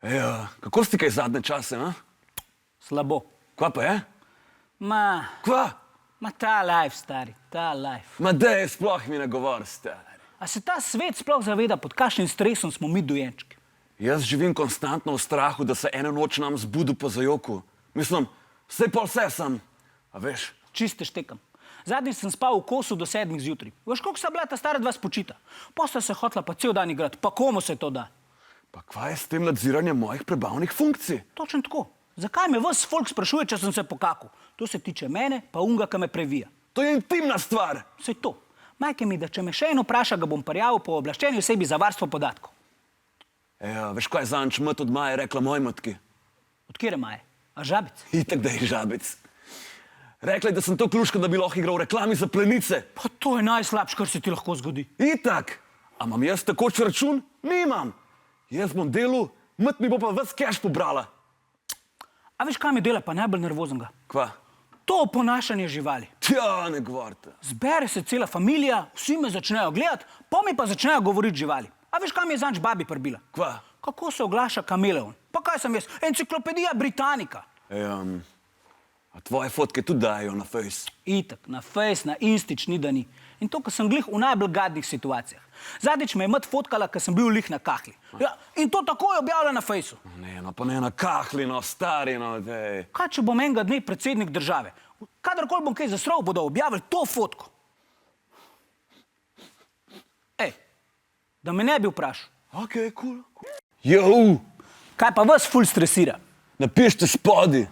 Ja, kako si kaj zadnje čase, a? Slabo. Kva pa je? Kva? Ta life, stari, ta life. Ma dej, sploh mi ne govor, stari. A se ta svet sploh zaveda, pod kakšnim stresom smo mi dojenčki? Jaz živim konstantno v strahu, da se eno noč nam zbudu po zajoku. Mislim, vse sem. A veš? Čiste štekam. Zadnjič sem spal v kosu do 7 zjutraj. Veš, koliko sta bila ta stara dva spočita? Posta se hotla pa cel dan igrati. Pa komu se to da? Pa kva je s tem nadziranjem mojih prebavnih funkcij? Točno tako. Zakaj me ves folk sprašuje, če sem se pokakal? To se tiče mene, pa unga, ki me previja. To je intimna stvar. Saj to. Majke mi, da če me še eno vpraša, ga bom prijavil po oblaščeni osebi za varstvo podatkov. Ja, veš, kaj je zanč mat od Maje rekla moj matki? Od kjere Maje? A Žabec? Itak, da je Žabec. Rekla je, da sem to kluška, da bi lahko igral v reklami za plenice. Pa to je najslabše, kar se ti lahko zgodi. Itak. A imam jaz takoč račun? Nimam. Jaz bom delal, mat mi bo pa ves cash pobrala. A veš, kaj me dela pa najbolj nervoznega? Kva? To oponašanje živali. Tja, ne govorite. Zbere se cela familija, vsi me začnejo gledati, pa mi pa začnejo govoriti živali. A veš, kaj mi je zanč babi prbila? Kva? Kako se oglaša kameleon? Pa kaj sem jaz? Enciklopedija Britanika. A tvoje fotke tudi dajo na Face? Itak, na Face, na Instič, ni da ni. In to, ko sem glih v najbolj gadnih situacijah. Zadnjič me je mat fotkala, ko sem bil lih na kahli. Ja, in to takoj objavlja na Faceu. Ne, no pa ne na kahli, no stari, no dej. Kaj, če bom enega dne predsednik države? Kadarkoli bom kaj zasral, bodo objavili to fotko. Ej, da me ne bi vprašal. Ok, cool. Jou, Kaj pa vas ful stresira? napišite spodi.